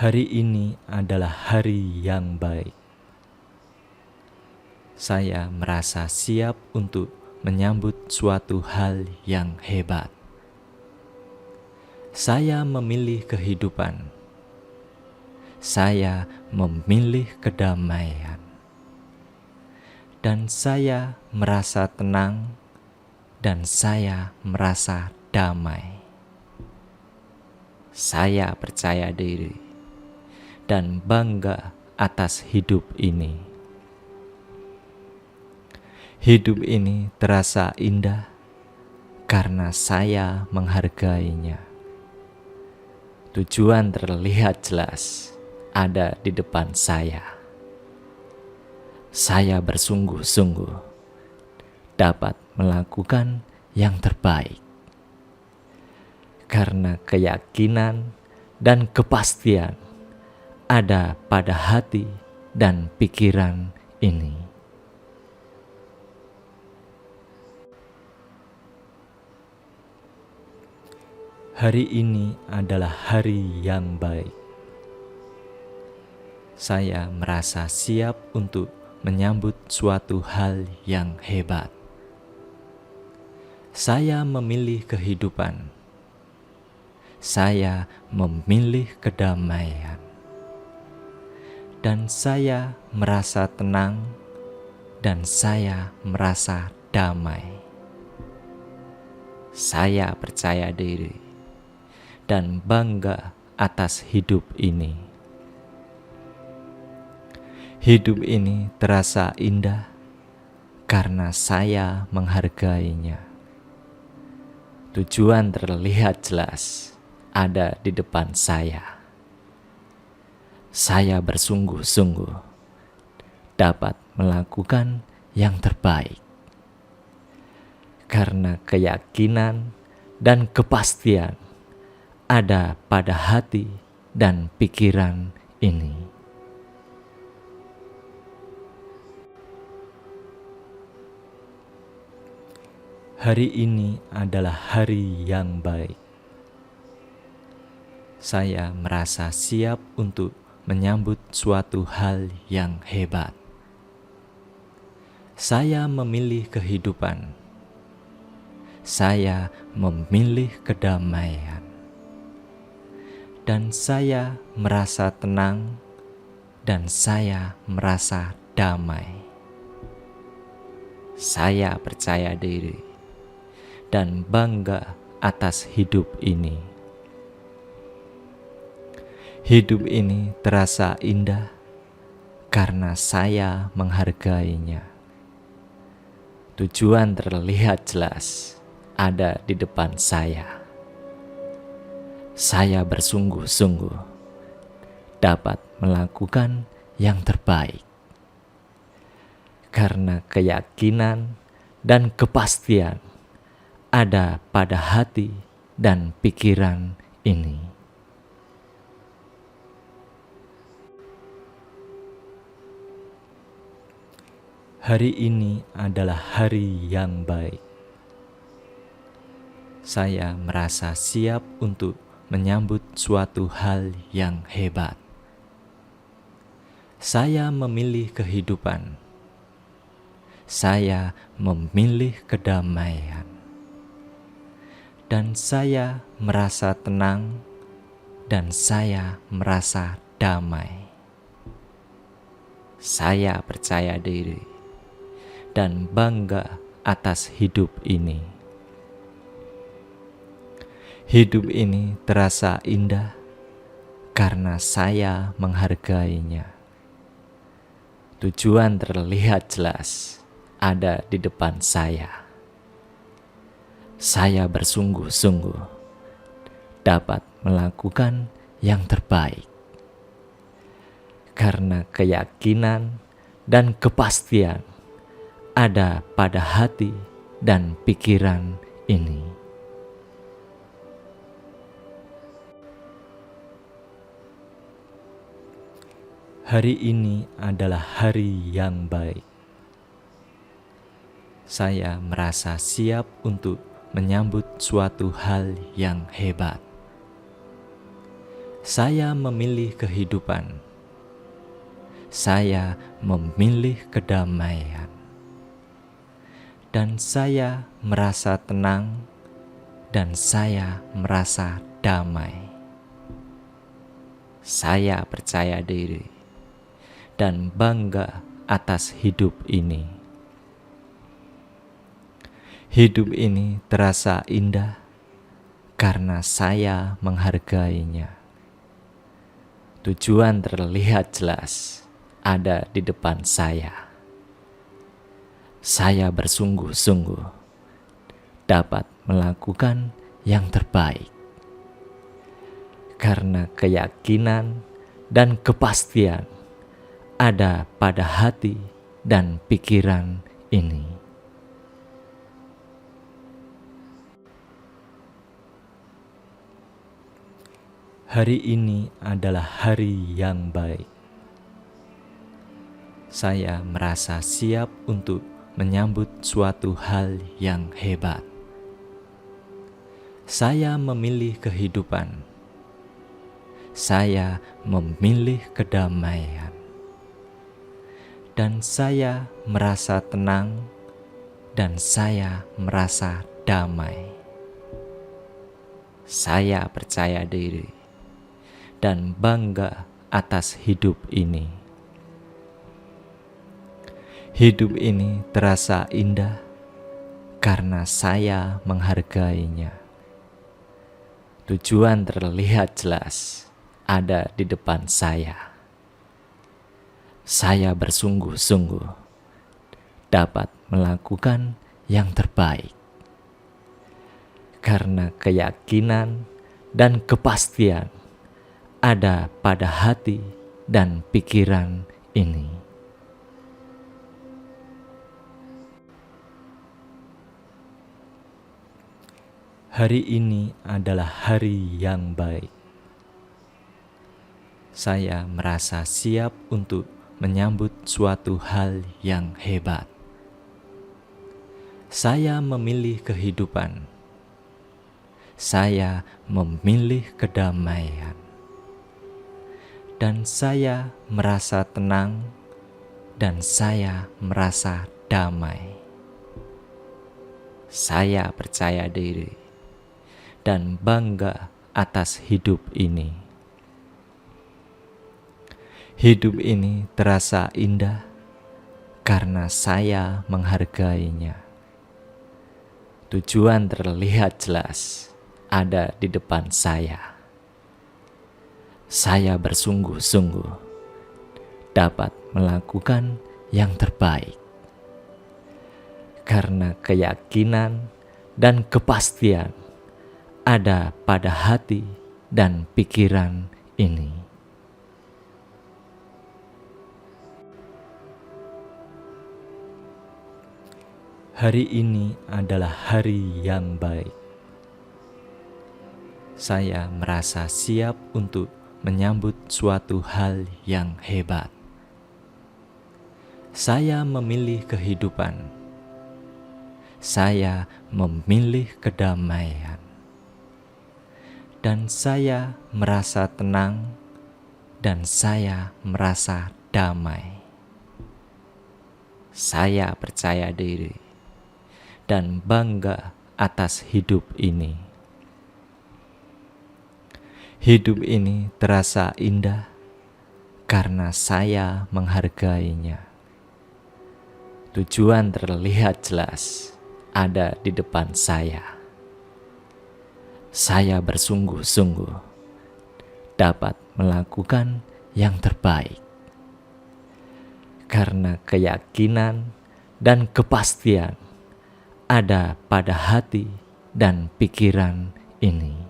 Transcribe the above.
Hari ini adalah hari yang baik. Saya merasa siap untuk menyambut suatu hal yang hebat. Saya memilih kehidupan. Saya memilih kedamaian. Dan saya merasa tenang dan saya merasa damai. Saya percaya diri dan bangga atas hidup ini. Hidup ini terasa indah karena saya menghargainya. Tujuan terlihat jelas ada di depan saya. Saya bersungguh-sungguh dapat melakukan yang terbaik. Karena keyakinan dan kepastian ada pada hati dan pikiran ini. Hari ini adalah hari yang baik. Saya merasa siap untuk menyambut suatu hal yang hebat. Saya memilih kehidupan. Saya memilih kedamaian. Dan saya merasa tenang dan saya merasa damai. Saya percaya diri dan bangga atas hidup ini. Hidup ini terasa indah karena saya menghargainya. Tujuan terlihat jelas ada di depan saya. Saya bersungguh-sungguh dapat melakukan yang terbaik. Karena keyakinan dan kepastian ada pada hati dan pikiran ini. Hari ini adalah hari yang baik. Saya merasa siap untuk menyambut suatu hal yang hebat. Saya memilih kehidupan. Saya memilih kedamaian. Dan saya merasa tenang dan saya merasa damai. Saya percaya diri dan bangga atas hidup ini. Hidup ini terasa indah karena saya menghargainya. Tujuan terlihat jelas ada di depan saya. Saya bersungguh-sungguh dapat melakukan yang terbaik. Karena keyakinan dan kepastian ada pada hati dan pikiran ini. Hari ini adalah hari yang baik. Saya merasa siap untuk menyambut suatu hal yang hebat. Saya memilih kehidupan. Saya memilih kedamaian. Dan saya merasa tenang dan saya merasa damai. Saya percaya diri dan bangga atas hidup ini. Hidup ini terasa indah karena saya menghargainya. Tujuan terlihat jelas ada di depan saya. Saya bersungguh-sungguh dapat melakukan yang terbaik. Karena keyakinan dan kepastian ada pada hati dan pikiran ini. Hari ini adalah hari yang baik. Saya merasa siap untuk menyambut suatu hal yang hebat. Saya memilih kehidupan. Saya memilih kedamaian. Dan saya merasa tenang dan saya merasa damai. Saya percaya diri dan bangga atas hidup ini. Hidup ini terasa indah karena saya menghargainya. Tujuan terlihat jelas ada di depan saya. Saya bersungguh-sungguh dapat melakukan yang terbaik karena keyakinan dan kepastian ada pada hati dan pikiran ini. Hari ini adalah hari yang baik. Saya merasa siap untuk menyambut suatu hal yang hebat. Saya memilih kehidupan. Saya memilih kedamaian. Dan saya merasa tenang dan saya merasa damai. Saya percaya diri dan bangga atas hidup ini. Hidup ini terasa indah karena saya menghargainya. Tujuan terlihat jelas ada di depan saya. Saya bersungguh-sungguh dapat melakukan yang terbaik karena keyakinan dan kepastian ada pada hati dan pikiran ini. Hari ini adalah hari yang baik. Saya merasa siap untuk menyambut suatu hal yang hebat. Saya memilih kehidupan. Saya memilih kedamaian. Dan saya merasa tenang dan saya merasa damai. Saya percaya diri dan bangga atas hidup ini. Hidup ini terasa indah karena saya menghargainya. Tujuan terlihat jelas ada di depan saya. Saya bersungguh-sungguh dapat melakukan yang terbaik karena keyakinan dan kepastian ada pada hati dan pikiran ini. Hari ini adalah hari yang baik. Saya merasa siap untuk menyambut suatu hal yang hebat. Saya memilih kehidupan. Saya memilih kedamaian. Dan saya merasa tenang dan saya merasa damai. Saya percaya diri dan bangga atas hidup ini. Hidup ini terasa indah karena saya menghargainya. Tujuan terlihat jelas ada di depan saya. Saya bersungguh-sungguh dapat melakukan yang terbaik karena keyakinan dan kepastian ada pada hati dan pikiran ini.